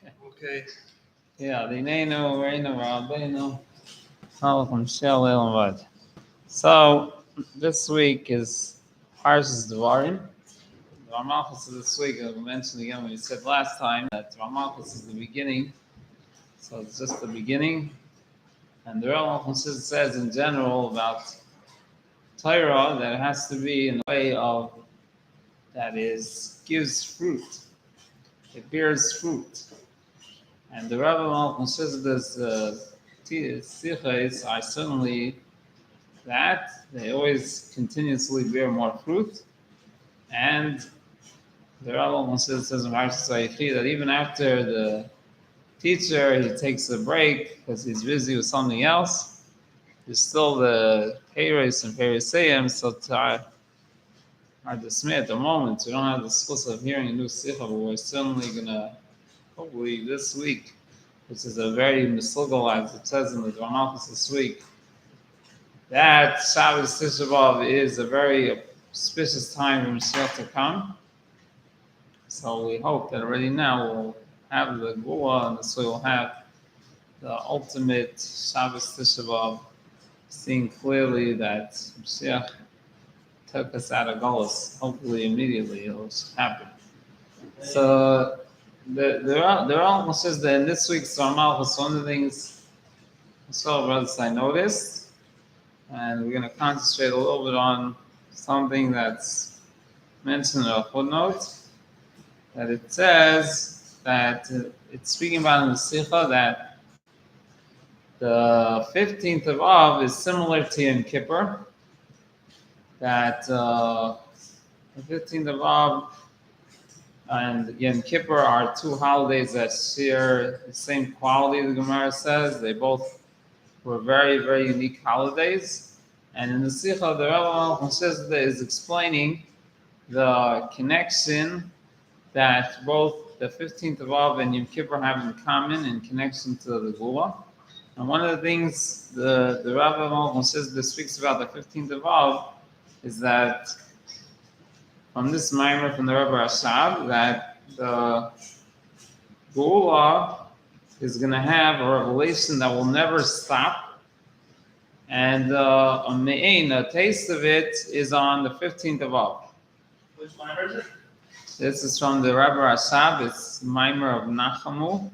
Okay. Yeah, the Nano, Reino, Rabbeinu, Malachim Shel Elam. So this week is Parshas Devarim. Dvar Malchus is this week. I mentioned again what we said last time that Dvar Malchus is the beginning. So it's just the beginning. And the Dvar Malchus says in general about Torah that it has to be in a way of that is gives fruit. It bears fruit. And the Rebbe Malchus says this sichos are certainly that they always continuously bear more fruit. And the Rebbe Malchus says in Parshas Vayechi that even after the teacher he takes a break because he's busy with something else, there's still the Peiros and Peirosayim, so are dismayed at the moment. We don't have the skills of hearing a new sicha, but we're certainly gonna hopefully this week, which is a very misligal, as it says in the Dvar Malchus this week, that Shabbos Tisha B'Av is a very auspicious time for Mashiach to come. So we hope that already now we'll have the Gula, and so we'll have the ultimate Shabbos Tisha B'Av, seeing clearly that Mashiach took us out of Golos. Hopefully immediately it'll happen. So the Rambam says that in this week's Dvar Malchus, one of the things brothers I noticed, and we're going to concentrate a little bit on something that's mentioned in a footnote, that it says that it's speaking about in the Sikha that the 15th of Av is similar to Yom Kippur, that the 15th of Av and Yom Kippur are two holidays that share the same quality, the Gemara says. They both were very, very unique holidays. And in the Sikha, the Rebbe says that is explaining the connection that both the 15th of Av and Yom Kippur have in common in connection to the Gula. And one of the things the Rebbe says that speaks about the 15th of Av is that from this Maimer from the Rebbe Rashab, that the Gula is going to have a revelation that will never stop, and a me'ain, a taste of it, is on the 15th of Av. Which Maimer is it? This is from the Rebbe Rashab. It's Maimer of Nachamu,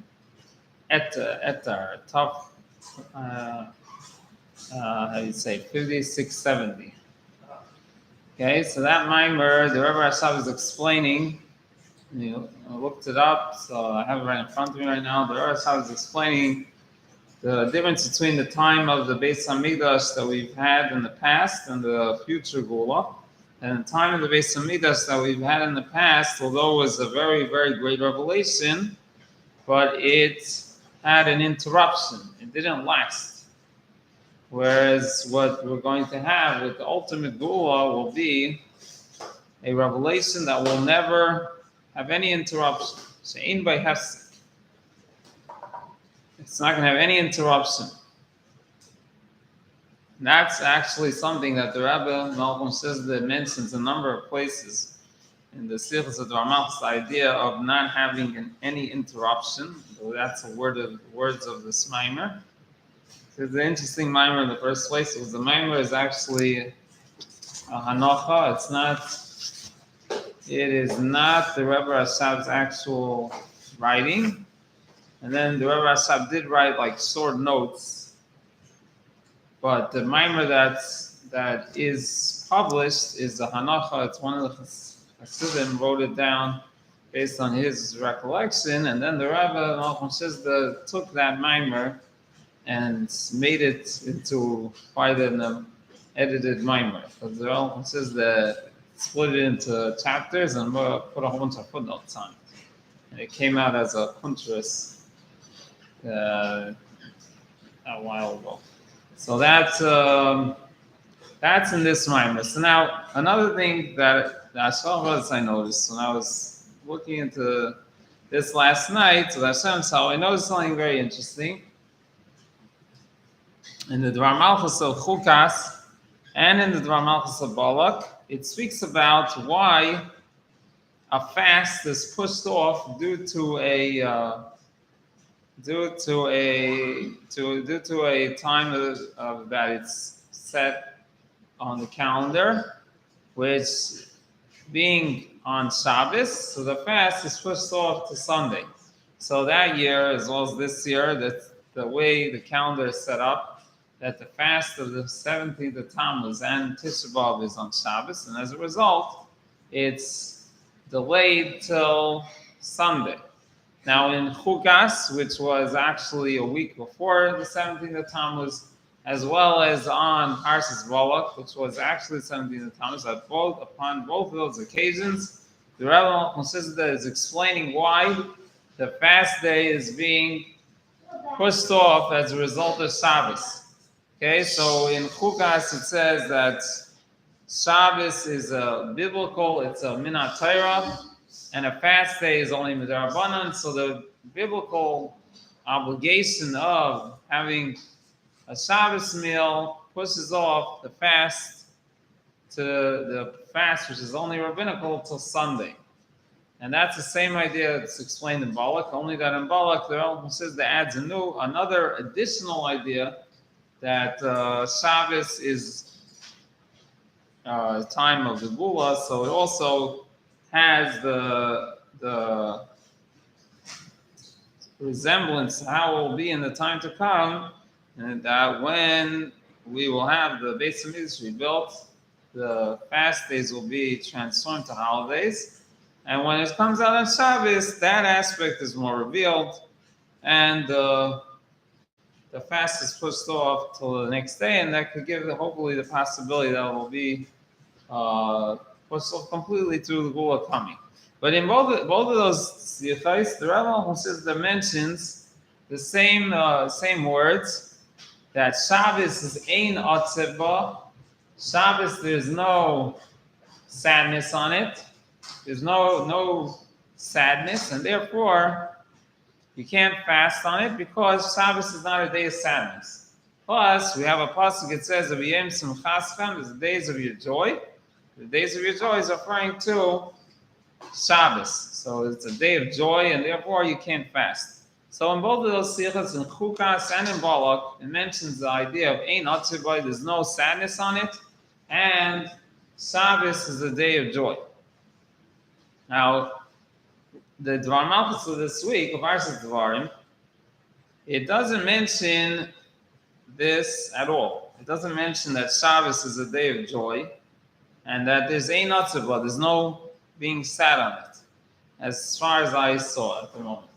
Etar, top, how do you say, 5670. Okay, so that Maimer, the Rebbe Rashab is explaining. I looked it up, so I have it right in front of me right now. The Rebbe Rashab is explaining the difference between the time of the Beis Hamikdash that we've had in the past and the future Gula. And the time of the Beis Hamikdash that we've had in the past, although it was a very, very great revelation, but it had an interruption. It didn't last. Whereas what we're going to have with the ultimate Gula will be a revelation that will never have any interruption. She'ein by hefsek. It's not going to have any interruption. And that's actually something that the Rebbe Malchus says that mentions a number of places in the Sichos of Dvar Malchus, the idea of not having any interruption. That's the words of this Maimer. It's an interesting Maimer in the first place. Because the Maimer is actually a Hanocha. It is not the Rebbe Rashab's actual writing. And then the Rebbe Rashab did write like short notes. But the Maimer that is published is the Hanocha. It's one of the Chassidim wrote it down based on his recollection. And then the Rebbe Malchus took that Maimer and made it into quite an edited Maimer. Because the Rebbe says that split it into chapters and put a whole bunch of footnotes on it. And it came out as a kuntrus a while ago. So that's in this Maimer. So now another thing that I noticed when I was looking into this last night, so I noticed something very interesting. In the Dvar Malchus of Chukas and in the Dvar Malchus of Balak, it speaks about why a fast is pushed off due to a due to a time that it's set on the calendar, which being on Shabbos, so the fast is pushed off to Sunday. So that year, as well as this year, that's the way the calendar is set up, that the fast of the 17th of Tammuz and Tisha B'Av is on Shabbos, and as a result, it's delayed till Sunday. Now in Chukas, which was actually a week before the 17th of Tammuz, as well as on Parshas Balak, which was actually the 17th of Tammuz, upon both of those occasions, the Rebbe Malchus is explaining why the fast day is being pushed off as a result of Shabbos. Okay, so in Chukas it says that Shabbos is a biblical, it's a minat Torah, and a fast day is only midrabanan. So the biblical obligation of having a Shabbos meal pushes off the fast to the fast, which is only rabbinical, till Sunday. And that's the same idea that's explained in Balak, only that in Balak, the Rebbe says that adds another additional idea that Shabbos is time of the Gula, so it also has the resemblance to how it will be in the time to come, and that when we will have the Beis Hamikdash rebuilt, the fast days will be transformed to holidays, and when it comes out on Shabbos, that aspect is more revealed, and the fast is pushed off till the next day, and that could give hopefully the possibility that it will be pushed off completely through the Gula coming. But in both of those sichos, the Rebbe says that mentions the same words, that Shabbos is ein atzeba. Shabbos, there's no sadness on it. There's no sadness, and therefore you can't fast on it because Shabbos is not a day of sadness. Plus, we have a pasuk that says, "Iyunim simchaschem," is the days of your joy. The days of your joy is referring to Shabbos, so it's a day of joy, and therefore you can't fast. So in both of those sichos, in Chukas and in Balak, it mentions the idea of ein atzibay, there's no sadness on it, and Shabbos is a day of joy. Now, the Dvar Malchus of this week, of Parshas Devarim, it doesn't mention this at all. It doesn't mention that Shabbos is a day of joy, and that there's ein atzibah, there's no being sad on it, as far as I saw at the moment.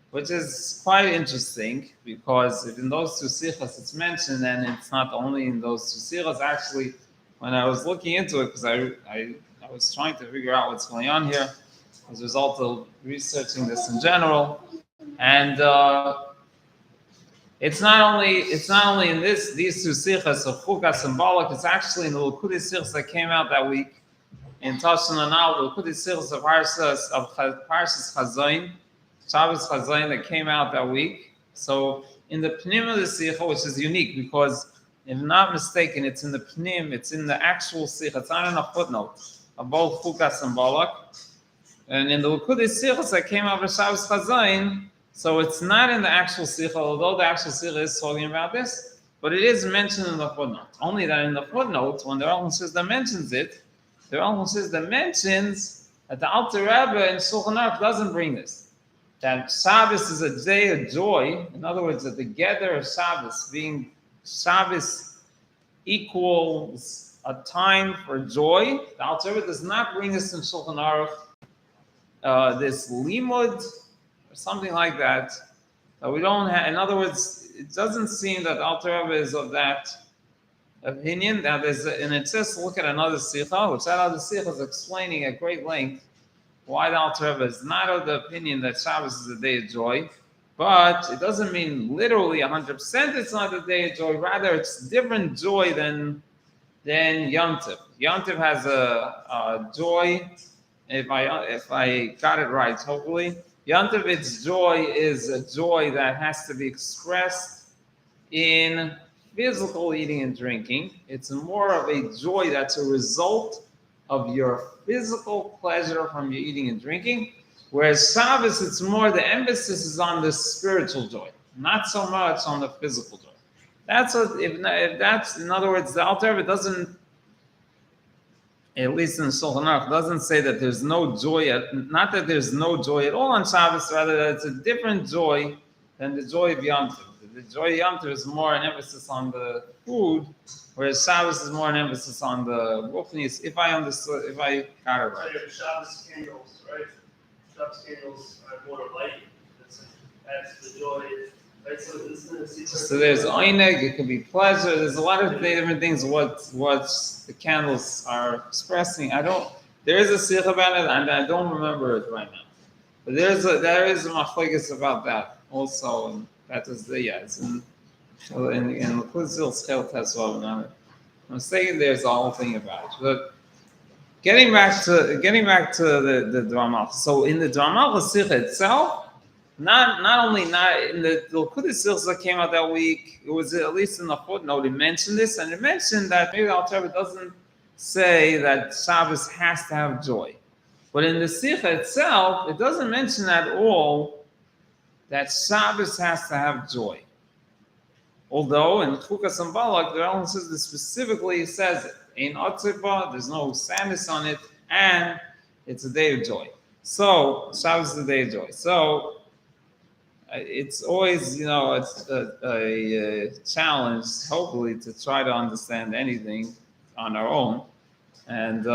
Which is quite interesting, because if in those two sichos it's mentioned, and it's not only in those two sichos. Actually, when I was looking into it, because I was trying to figure out what's going on here as a result of researching this in general, and it's not only in these two sichos of Chukas and Balak. It's actually in the Likutei sichos that came out that week in Tashon Anal, the Likutei sichos of Parshas Chazayin, Shabbos Chazayin, that came out that week. So in the Pnim of the Sicha, which is unique because, if I'm not mistaken, it's in the Pnim, it's in the actual Sicha, it's not in a footnote of both Chukas and Balak. And in the Likutei sichos that came out of Shabbos Chazayin, so it's not in the actual Sicha, although the actual Sicha is talking about this, but it is mentioned in the footnote. Only that in the footnote, when the Rambam says that mentions it, the Rambam says that mentions that the Alter Rebbe in Shulchan Aruch doesn't bring this. That Shabbos is a day of joy. In other words, that the gather of Shabbos, being Shabbos equals a time for joy. The Alter Rebbe does not bring this in Shulchan Aruch, this limud or something like that. We don't have. In other words, it doesn't seem that the Alter Rebbe is of that opinion. Now, and it says, look at another sicha, which that other sicha is explaining at great length why the Alter Rebbe is not of the opinion that Shabbos is a day of joy, but it doesn't mean literally 100% it's not a day of joy. Rather, it's different joy than Yom Tov. Yom Tov has a joy, if I got it right, hopefully. Yom Tov, its joy is a joy that has to be expressed in physical eating and drinking. It's more of a joy that's a result of your physical pleasure from your eating and drinking. Whereas Shabbos, it's more, the emphasis is on the spiritual joy, not so much on the physical joy. That's what, if that's, in other words, the Alter Rebbe doesn't, at least in Shulchan Aruch, doesn't say that there's no joy, not that there's no joy at all on Shabbos, rather that it's a different joy than the joy of Yom Tov. The joy of Yom Tov is more an emphasis on the food, whereas Shabbos is more an emphasis on the ruchnius, if I understood, if I got it right. Shabbos candles, right? Shabbos candles are more light. That's the joy. Right? So there's oineg, it could be pleasure. There's a lot of different things what the candles are expressing. There is a sikh about it, and I don't remember it right now. But there is a machlokes about that also, and that is it's in Kudzil Schel Tesvav. I'm saying there's a whole thing about it. But getting back to the Dvar Malchus. So in the Dvar Malchus sikh itself, not only in the Likkutei Sichos that came out that week, it was at least in the footnote, it mentioned this, and it mentioned that maybe the Alter Rebbe doesn't say that Shabbos has to have joy. But in the Sikha itself, it doesn't mention at all that Shabbos has to have joy. Although in Chukas and Balak, the Rambam says that specifically says it. In Otzipa, there's no sadness on it, and it's a day of joy. So Shabbos is a day of joy. So it's always, it's a challenge, hopefully, to try to understand anything on our own. And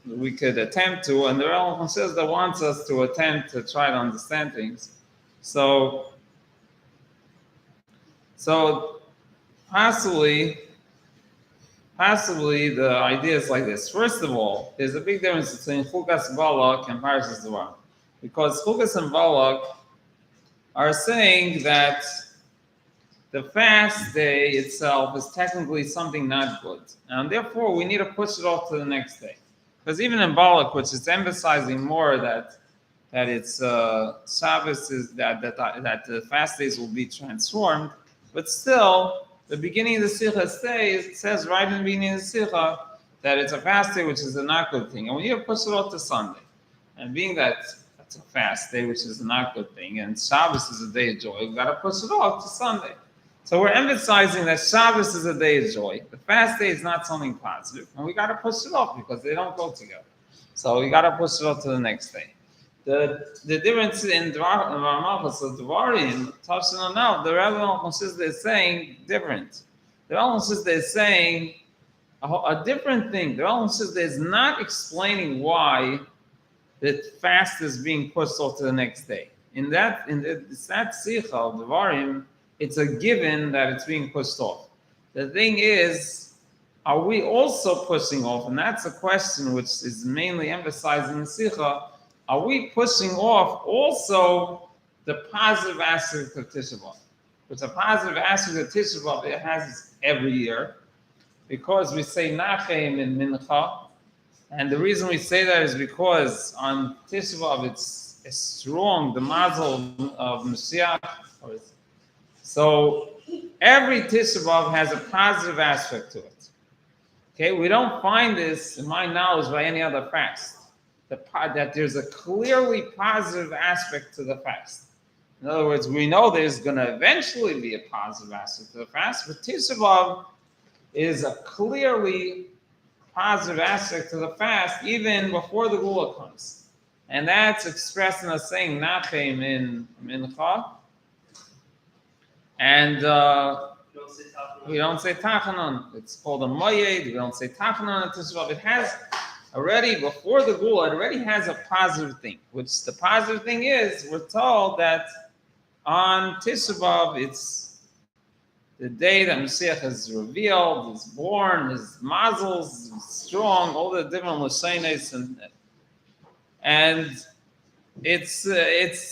we could attempt to, and the Rambam says that wants us to attempt to try to understand things. So possibly the idea is like this. First of all, there's a big difference between Chukas Balak and Parashas Devarim. Because Chukas and Balak are saying that the fast day itself is technically something not good, and therefore we need to push it off to the next day. Because even in Balak, which is emphasizing more that it's Shabbos is that the fast days will be transformed, but still the beginning of the Sikha says right in the beginning of the Sikha that it's a fast day, which is a not good thing, and we need to push it off to Sunday. And being that it's a fast day, which is a not good thing, and Shabbos is a day of joy, we've got to push it off to Sunday. So we're emphasizing that Shabbos is a day of joy. The fast day is not something positive, and we got to push it off because they don't go together. So we got to push it off to the next day. The difference in Dvar Malchus, so Devarim, Tavshin now, the Rebbe says they're saying different. The Rebbe says they're saying a different thing. The Rebbe says they're not explaining why the fast is being pushed off to the next day. In that Sikha of Devarim, it's a given that it's being pushed off. The thing is, are we also pushing off? And that's a question which is mainly emphasized in the Sikha. Are we pushing off also the positive aspect of Tisha B'Av? Which a positive aspect of Tisha B'Av it has every year, because we say Nachem in Mincha. And the reason we say that is because on Tisha B'Av it's strong, the mazel of Mashiach. So every Tisha B'Av has a positive aspect to it. Okay, we don't find this, in my knowledge, by any other fast. That there's a clearly positive aspect to the fast. In other words, we know there's going to eventually be a positive aspect to the fast, but Tisha B'Av is a clearly positive aspect to the fast even before the Gula comes. And that's expressed in us saying Nachem in Mincha. And we don't say Tachanon. It's called a Moyed. We don't say Tachanon at Tisha B'Av. It has already, before the Gula, it already has a positive thing, which the positive thing is, we're told that on Tisha B'Av, it's the day that Mashiach is revealed, is born, his mazels, strong, all the different lashonos, and it's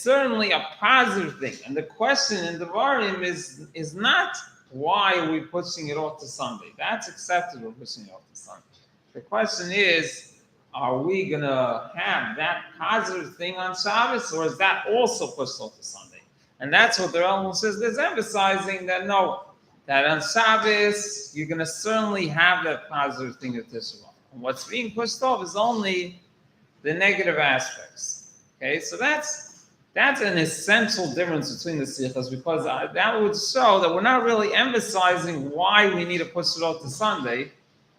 certainly a positive thing. And the question in Devarim is not why are we pushing it off to Sunday. That's accepted, we're pushing it off to Sunday. The question is, are we going to have that positive thing on Shabbos, or is that also pushed off to Sunday? And that's what the Rambam says. There's emphasizing that no, that on Shabbos, you're going to certainly have that positive thing at Tisha B'Av. And what's being pushed off is only the negative aspects. Okay, so that's an essential difference between the sichas, because that would show that we're not really emphasizing why we need to push it off to Sunday,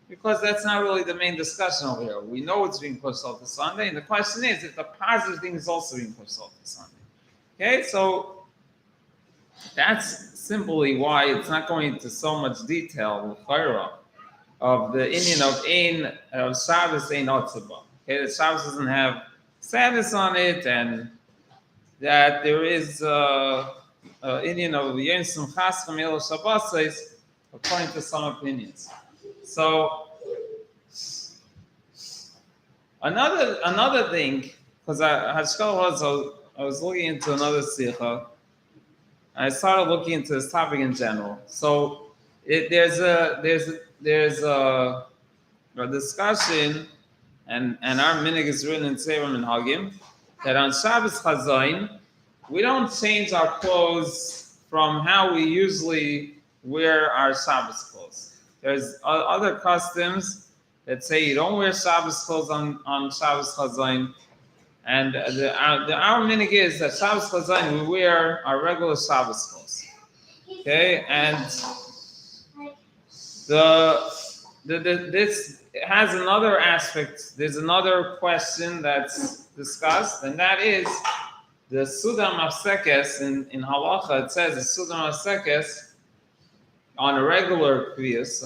because that's not really the main discussion over here. We know it's being pushed off to Sunday, and the question is if the positive thing is also being pushed off to Sunday. Okay, so that's simply why it's not going into so much detail of the Indian of Shabbos Ein Otzibah. Okay, the Shabbos doesn't have sadness on it, and that there is Indian of Yom Simchas Chamil Shabbosos, according to some opinions. So another thing, because I was looking into another sikha. I started looking into this topic in general. So there's a discussion, and our minhag is written in Devarim and Hagim, that on Shabbos Chazayin, we don't change our clothes from how we usually wear our Shabbos clothes. There's other customs that say you don't wear Shabbos clothes on Shabbos Chazayin. And our minhag is that Shabbos Chazayin, we wear our regular Shabbos clothes. Okay? And this has another aspect. There's another question that's discussed, and that is the Sudam Afsekes in Halacha. It says the Sudam Afsekes on a regular Kriyas,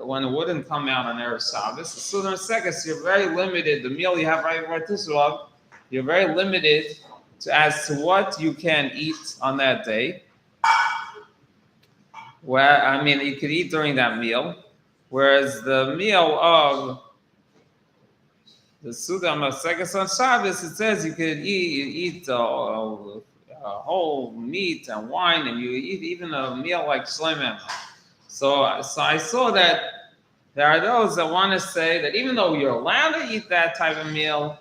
when it wouldn't come out on Erev Shabbos. The Sudam Afsekes, you're very limited. The meal you have right before Tisha B'Av, you're very limited as to what you can eat on that day. You could eat during that meal, whereas the meal of the Sudam Afsekes on Shabbos, it says you could eat whole meat and wine, and you eat even a meal like shleimim. So I saw that there are those that want to say that even though you're allowed to eat that type of meal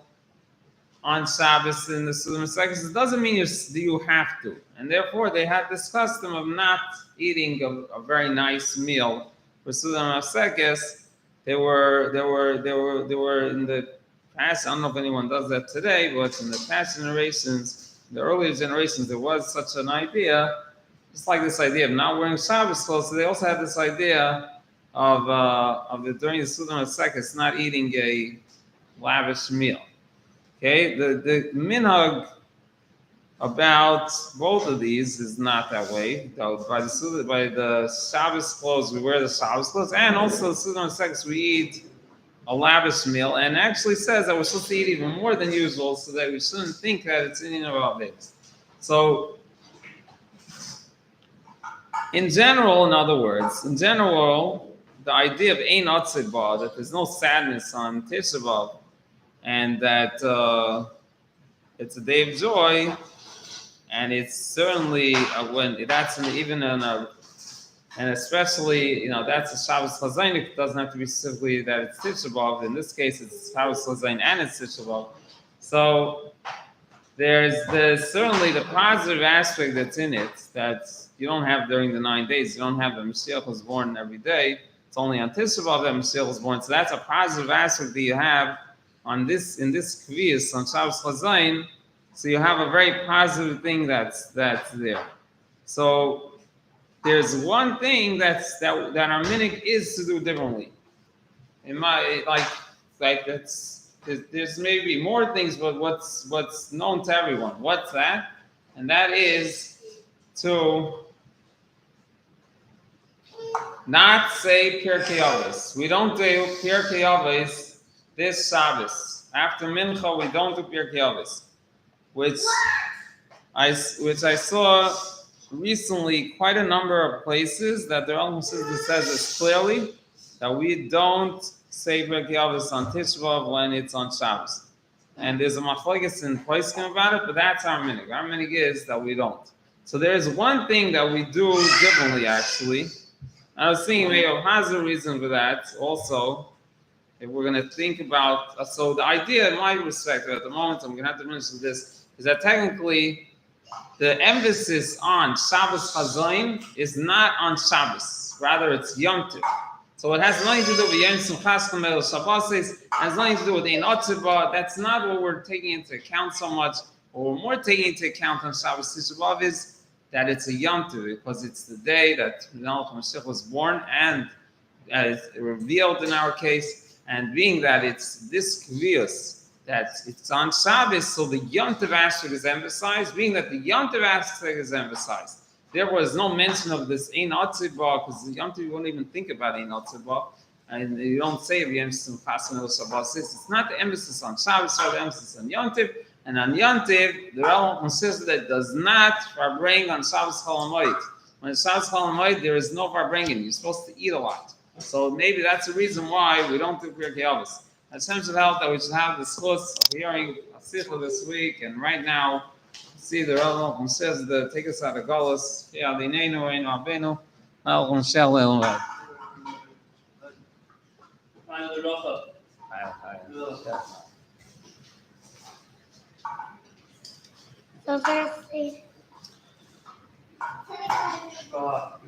on Shabbos in the Sudam Afsekes, it doesn't mean you have to, and therefore they had this custom of not eating a very nice meal for Sudam Afsekes. They were in the past. I don't know if anyone does that today, but in the past generations, the earlier generations, there was such an idea, just like this idea of not wearing Shabbos clothes. So they also had this idea of during the Sudam Afsekes not eating a lavish meal. Okay, the minhag about both of these is not that way. By the Shabbos clothes, we wear the Shabbos clothes, and also the Sudam Afsekes, we eat a lavish meal, and actually says that we're supposed to eat even more than usual, so that we shouldn't think that it's in of our days. So, in general, the idea of Ein Otzibah, that there's no sadness on Tisha B'Av, and that it's a day of joy, and it's certainly and especially, that's a Shabbos Chazayin. It doesn't have to be specifically that it's Tisha B'Av. In this case, it's Shabbos Chazayin and it's Tisha B'Av. So there's certainly the positive aspect that's in it that you don't have during the 9 days. You don't have the Mashiach was born every day. It's only on Tisha B'Av that Mashiach was born. So that's a positive aspect that you have in this Kviyas on Shabbos Chazayin. So you have a very positive thing that's there. So there's one thing that our minhag is to do differently. There's maybe more things, but what's known to everyone. What's that? And that is to not say Pirkei Avos. We don't do Pirkei Avos this Shabbos. After Mincha, we don't do Pirkei Avos, which I saw recently quite a number of places that their own Chassidus says this clearly, that we don't say Pirkei Avos on Tisha B'Av when it's on Shabbos. And there's a machlokes in Poskim about it, but that's our minhag. Our minhag is that we don't. So there's one thing that we do differently, actually. I was thinking maybe has a reason for that also. If we're going to think about, so the idea in my respect, at the moment I'm going to have to mention this, is that technically the emphasis on Shabbos Chazayin is not on Shabbos. Rather, it's Yom Tov. So it has nothing to do with Yom Simchas Kamel Shabbasis, has nothing to do with Ein Otziba. That's not what we're taking into account so much. What we're more taking into account on Shabbos Tisha B'Av is that it's a Yom Tov, because it's the day that Melech Mashiach was born, and it's revealed in our case, and being that it's this Kviyos, that it's on Shabbos, so the Yom Tov aspect is emphasized, being that the Yom Tov aspect is emphasized. There was no mention of this Ein Otziba, because the Yom Tov, you won't even think about Ein Otziba, and you don't say Yom Simchas Kamel Shabbasis. It's not the emphasis on Shabbos, or the emphasis on Yom Tov. And on Yom Tov, the Rambam considers that does not bring on Shabbos Chol Hamoed. When it's Shabbos Chol Hamoed, there is no bringing. You're supposed to eat a lot. So maybe that's the reason why we don't do Pirkei Avos. Hashem should help that we should have the schus of hearing a sikha this week. And right now, see the Rambam says that take us out of Golos. Yadineinu Einu Abenu. Malchum Shel Elvad. Final Rafa. So firstly, God,